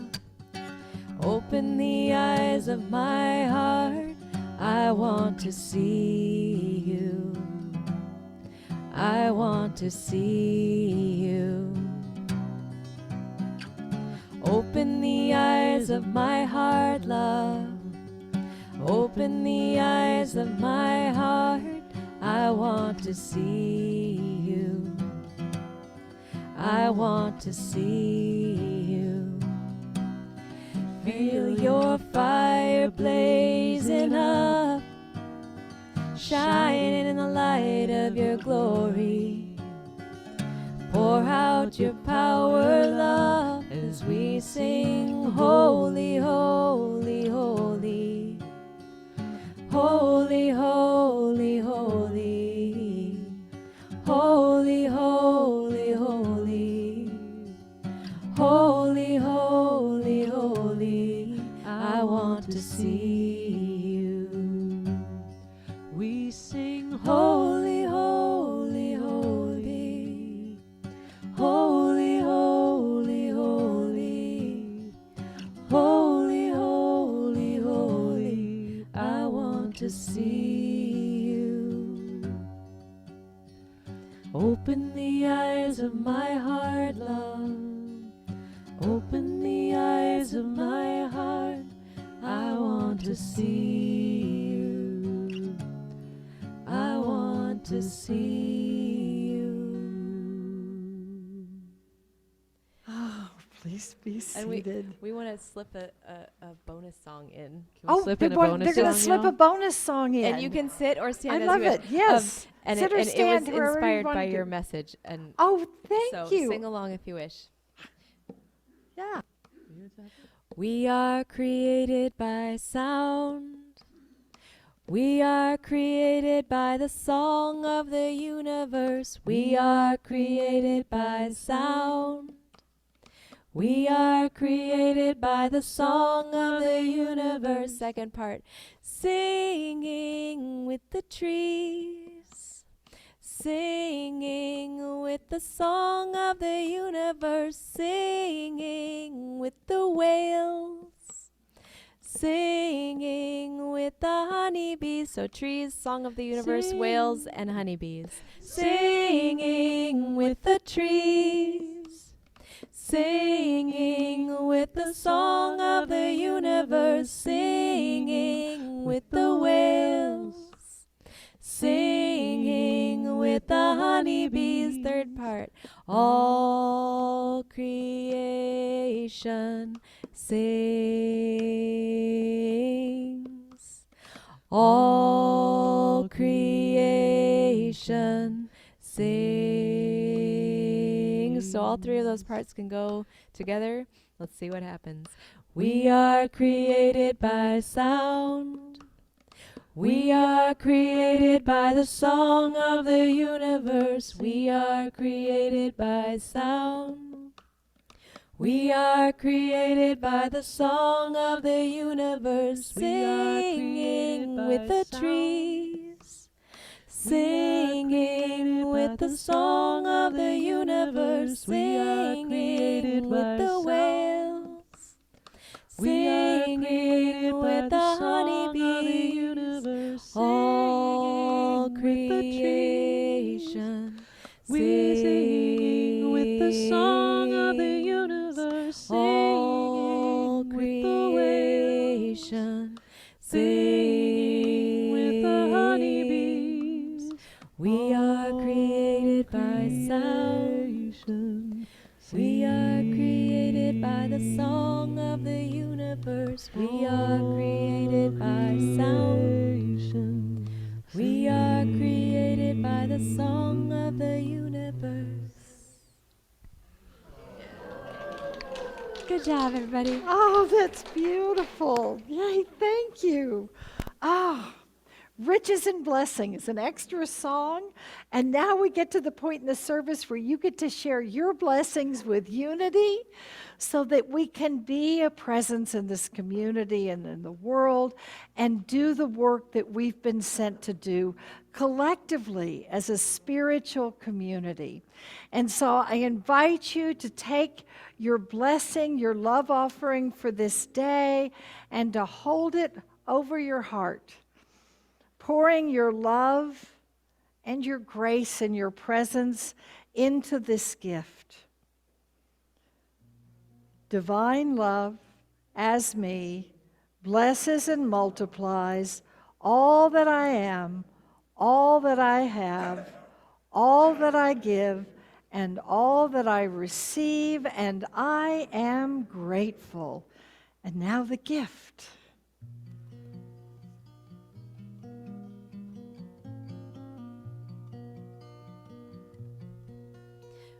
Open the eyes of my heart. I want to see you. I want to see you. Open the eyes of my heart, love. Open the eyes of my heart. I want to see you. I want to see you. Feel your fire blazing up, shining in the light of your glory. Pour out your power, love, as we sing, holy, holy, holy. Holy, holy, holy. Holy, holy, holy. Holy, holy, holy. I want to see you. We sing, holy, holy, holy. Holy, holy, holy. Holy, holy, holy. I want to see you. Open the eyes of my heart, love. Open the eyes of my heart. I want to see you. I want to see you. Oh, please be And seated. we want to slip a bonus song in. Can we Oh, slip they're in a bonus going to song, slip y'all? a bonus song in. And you can sit or stand I as love you wish. it. Yes. And Sit it, or and stand, it was wherever you inspired wanna by do. your message. And Oh, thank so you. sing along if you wish. Yeah. We are created by sound. We are created by the song of the universe. We are created by sound. We are created by the song of the universe. Second part. Singing with the trees. Singing with the song of the universe. Singing with the whales. Singing with the honeybees. So trees, song of the universe, whales, and honeybees. Singing with the trees. Singing with the song of the universe. Singing with the whales. Singing with the honeybees. Third part. All creation sings. All creation sings. So all three of those parts can go together. Let's see what happens. We are created by sound. We are created by the song of the universe. We are created by sound. We are created by the song of the universe. Singing with the trees. Singing with the song of the universe. Singing with the whales. Singing with the honeybees. All creation. Singing with the song of the universe. All creation. Singing with the honeybees. We are created by sound. We are created by the song of the universe. We are created by sound. We are created by the song of the universe. Good job, everybody. Oh, that's beautiful. Yay, thank you. Oh, Riches and Blessings, an extra song. And now we get to the point in the service where you get to share your blessings with Unity so that we can be a presence in this community and in the world and do the work that we've been sent to do collectively as a spiritual community. And so I invite you to take your blessing, your love offering for this day, and to hold it over your heart, pouring your love and your grace and your presence into this gift. Divine love, as me, blesses and multiplies all that I am, all that I have, all that I give, and all that I receive, and I am grateful. And now the gift.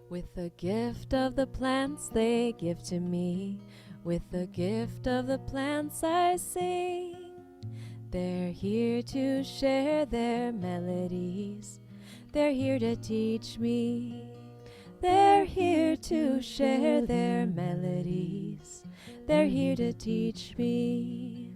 With the gift of the plants they give to me, with the gift of the plants I sing. They're here to share their melodies, they're here to teach me. They're here to share their melodies, they're here to teach me.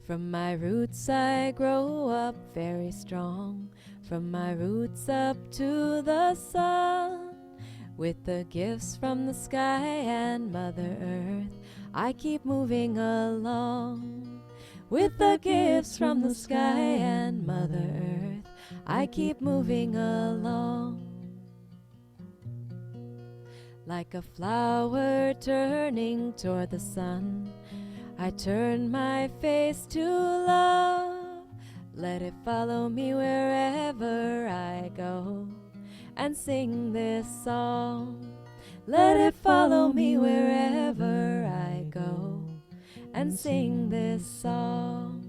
From my roots I grow up very strong, from my roots up to the sun. With the gifts from the sky and Mother Earth, I keep moving along. With the gifts from the sky and Mother Earth, I keep moving along. Like a flower turning toward the sun, I turn my face to love. Let it follow me wherever I go, and sing this song. Let it follow me wherever I go, and sing this song.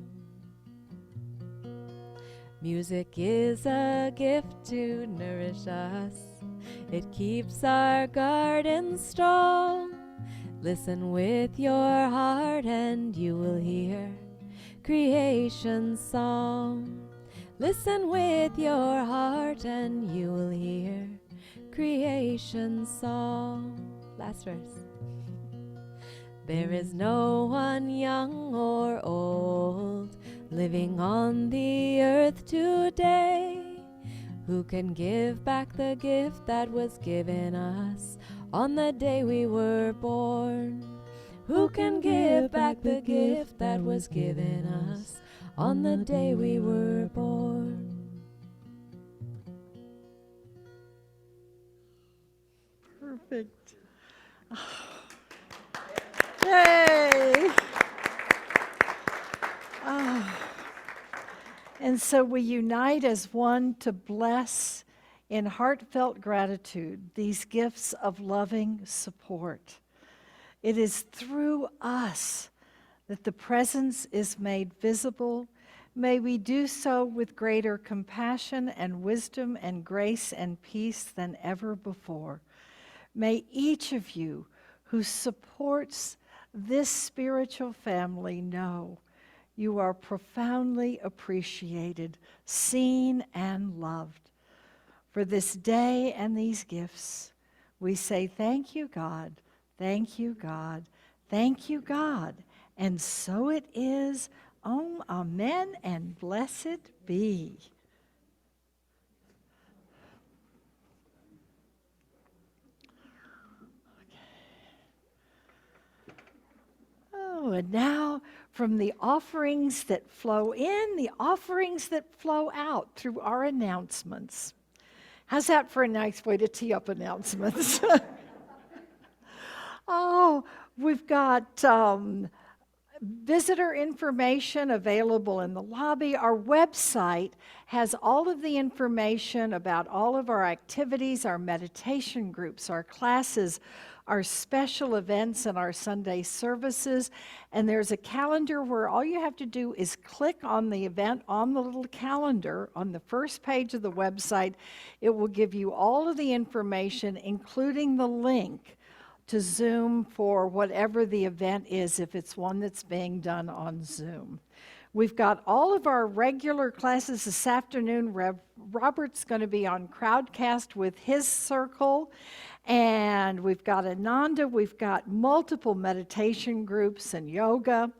Music is a gift to nourish us. It keeps our garden strong. Listen with your heart and you will hear creation's song. Listen with your heart and you will hear creation's song. Last verse. There is no one young or old living on the earth today who can give back the gift that was given us on the day we were born. Who can give back the gift that was given us on the day we were born? Perfect. Yay! And so we unite as one to bless in heartfelt gratitude these gifts of loving support. It is through us that the presence is made visible. May we do so with greater compassion and wisdom and grace and peace than ever before. May each of you who supports this spiritual family know you are profoundly appreciated, seen, and loved. For this day and these gifts, we say thank you, God. Thank you, God. Thank you, God. And so it is. Amen, and blessed be. Oh, and now from the offerings that flow in, the offerings that flow out through our announcements. How's that for a nice way to tee up announcements? Oh, we've got visitor information available in the lobby. Our website has all of the information about all of our activities, our meditation groups, our classes, our special events, and our Sunday services. And there's a calendar where all you have to do is click on the event on the little calendar on the first page of the website. It will give you all of the information, including the link to Zoom for whatever the event is, if it's one that's being done on Zoom. We've got all of our regular classes this afternoon. Rev Robert's going to be on Crowdcast with his circle. And we've got Ananda. We've got multiple meditation groups and yoga.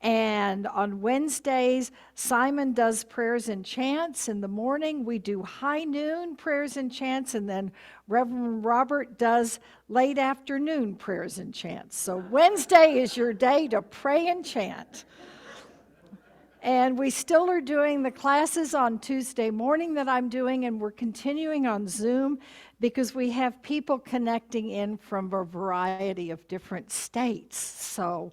And on Wednesdays, Simon does prayers and chants. In the morning, we do high noon prayers and chants. And then Reverend Robert does late afternoon prayers and chants. So Wednesday is your day to pray and chant. And we still are doing the classes on Tuesday morning that I'm doing, and we're continuing on Zoom because we have people connecting in from a variety of different states. So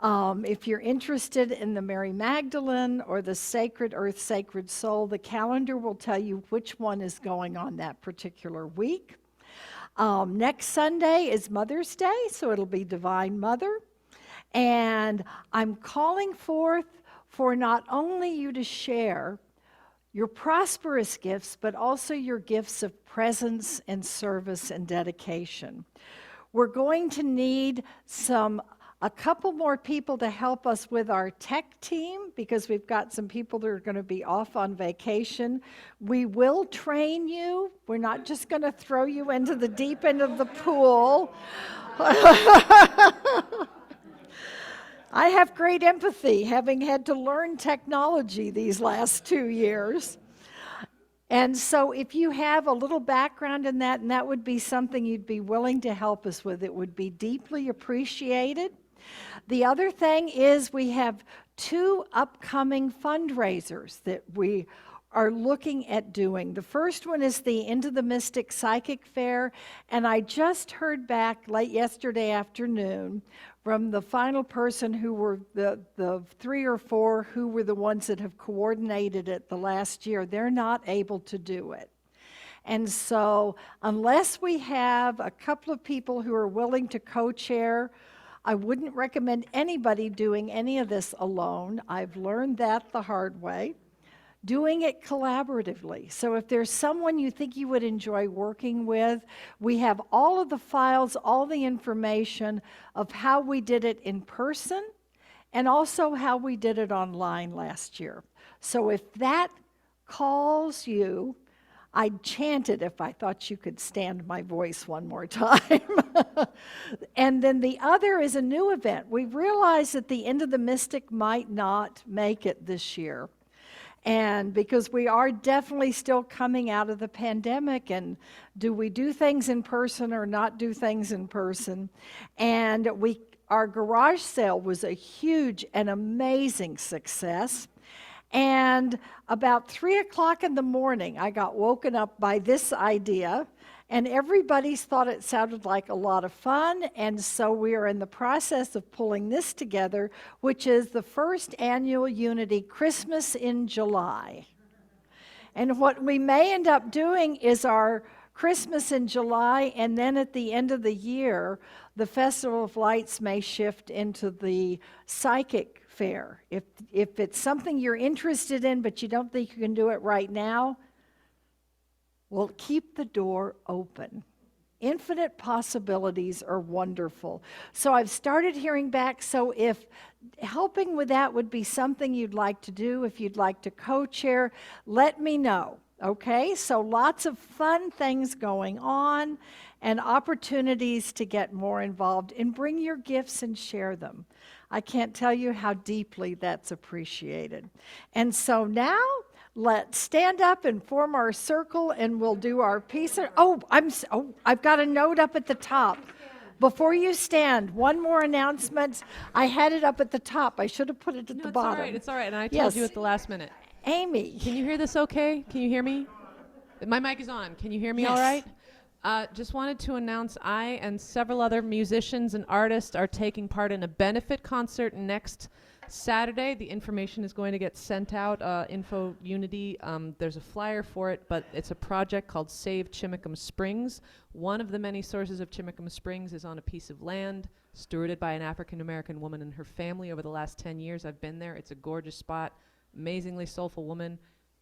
if you're interested in the Mary Magdalene or the Sacred Earth, Sacred Soul, the calendar will tell you which one is going on that particular week. Next Sunday is Mother's Day, so it'll be Divine Mother. And I'm calling forth for not only you to share your prosperous gifts, but also your gifts of presence and service and dedication. We're going to need a couple more people to help us with our tech team because we've got some people that are going to be off on vacation. We will train you. We're not just going to throw you into the deep end of the pool. I have great empathy, having had to learn technology these last 2 years. And so if you have a little background in that, and that would be something you'd be willing to help us with, it would be deeply appreciated. The other thing is we have 2 upcoming fundraisers that we are looking at doing. The first one is the Into the Mystic Psychic Fair, and I just heard back late yesterday afternoon from the final person who were the 3 or 4 who were the ones that have coordinated it the last year. They're not able to do it. And so unless we have a couple of people who are willing to co-chair, I wouldn't recommend anybody doing any of this alone. I've learned that the hard way. Doing it collaboratively. So if there's someone you think you would enjoy working with, we have all of the files, all the information of how we did it in person and also how we did it online last year. So if that calls you, I'd chant it if I thought you could stand my voice one more time. And then the other is a new event. We realized that the End of the Mystic might not make it this year. And because we are definitely still coming out of the pandemic, and do we do things in person or not do things in person? And our garage sale was a huge and amazing success. And about 3 o'clock in the morning, I got woken up by this idea, and everybody's thought it sounded like a lot of fun, and so we are in the process of pulling this together, which is the first annual Unity Christmas in July. And what we may end up doing is our Christmas in July, and then at the end of the year, the Festival of Lights may shift into the Psychic Fair. If it's something you're interested in, but you don't think you can do it right now, well, keep the door open. Infinite possibilities are wonderful. So I've started hearing back. So if helping with that would be something you'd like to do, if you'd like to co-chair, let me know. Okay? So lots of fun things going on and opportunities to get more involved, and bring your gifts and share them. I can't tell you how deeply that's appreciated. And so now, let's stand up and form our circle, and we'll do our piece. I've got a note up at the top. Before you stand, one more announcement. I had it up at the top. I should have put it at the bottom. It's all right, and I told you at the last minute. Amy. Can you hear this okay? Can you hear me? My mic is on. Can you hear me Yes. all right? Just wanted to announce I and several other musicians and artists are taking part in a benefit concert next Saturday. The information is going to get sent out, Info Unity. There's a flyer for it, but it's a project called Save Chimicum Springs. One of the many sources of Chimicum Springs is on a piece of land stewarded by an African-American woman and her family over the last 10 years. I've been there. It's a gorgeous spot, amazingly soulful woman.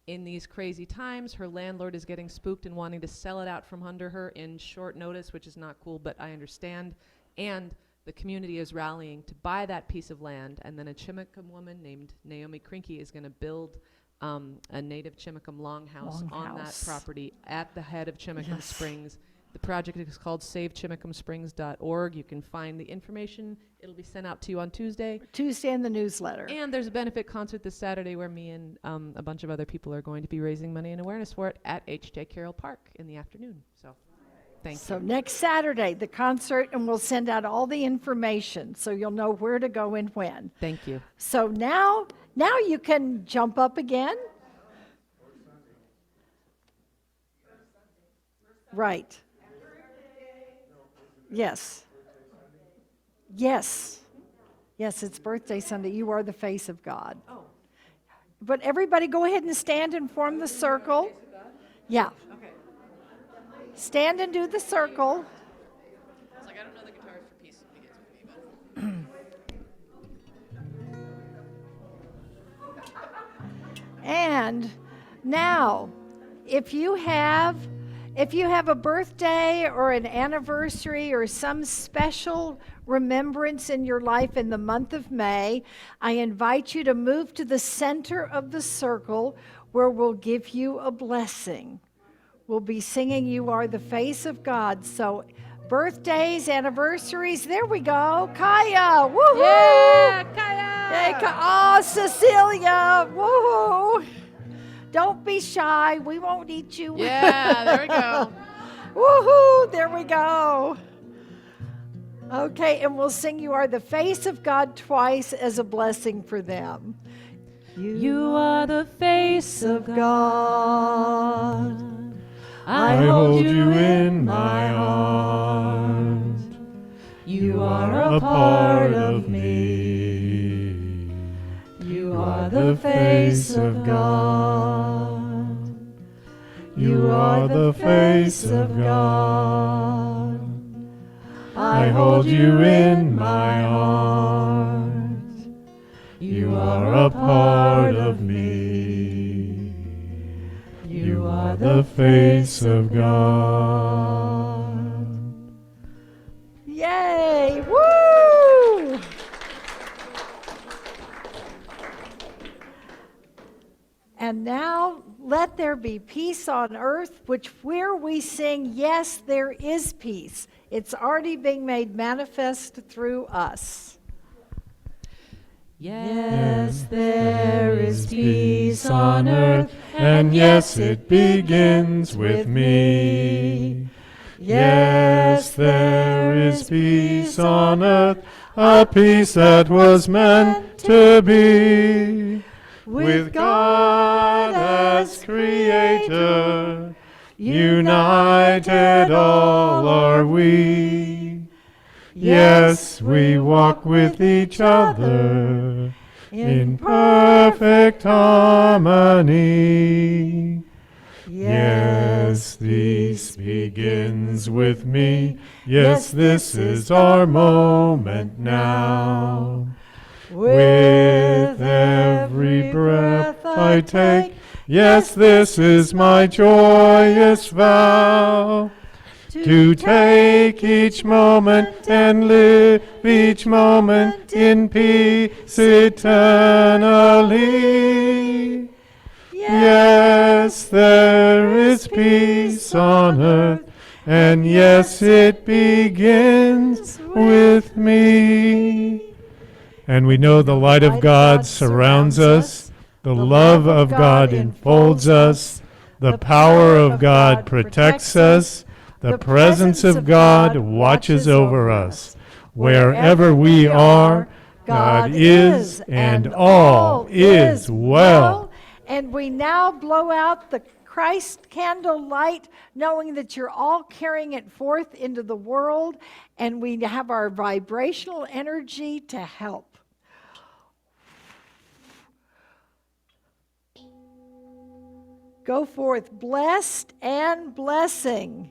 In these crazy times, her landlord is getting spooked and wanting to sell it out from under her in short notice, which is not cool, but I understand. And the community is rallying to buy that piece of land, and then a Chimicum woman named Naomi Krinke is going to build a native Chimicum longhouse on that property at the head of Chimicum Springs. The project is called SaveChimicumSprings.org. You can find the information. It'll be sent out to you on Tuesday. Tuesday in the newsletter. And there's a benefit concert this Saturday where me and a bunch of other people are going to be raising money and awareness for it at H.J. Carroll Park in the afternoon. So thank you. So next Saturday, the concert, and we'll send out all the information so you'll know where to go and when. Thank you. So now you can jump up again. Right. Yes. Yes. Yes, it's birthday Sunday. You are the face of God. Oh. But everybody go ahead and stand and form the circle. Yeah. Okay. Stand and do the circle. It's like I don't know the guitarist for Peace Begins with Me, but. And now, if you have a birthday or an anniversary or some special remembrance in your life in the month of May, I invite you to move to the center of the circle where we'll give you a blessing. We'll be singing You Are the Face of God. So birthdays, anniversaries, there we go. Kaya, woohoo! Yeah, Kaya! Hey, oh, Cecilia, woohoo! Don't be shy. We won't eat you. Yeah, there we go. Woohoo! There we go. Okay, and we'll sing You Are the Face of God twice as a blessing for them. You are the face of God. I hold you in my arms. You are A part of me. You are the face of God. You are the face of God. I hold you in my arms. You are a part of me. You are the face of God. Yay! Woo! And now let there be peace on earth, where we sing, yes, there is peace. It's already being made manifest through us. Yes, there is peace on earth, and yes, it begins with me. Yes, there is peace on earth, a peace that was meant to be. With God as Creator, united all are we. Yes, we walk with each other in perfect harmony. Yes, this begins with me. Yes, this is our moment now. With every breath I take, yes, this is my joyous vow. To take each moment and live each moment in peace eternally. Yes, there is peace on earth, and yes, it begins with me. And we know the light of God surrounds us, the love of God enfolds us, the power of God protects us, the presence of God watches over us. Wherever we are, God is, and all is well. And we now blow out the Christ candle light, knowing that you're all carrying it forth into the world, and we have our vibrational energy to help. Go forth blessed and blessing.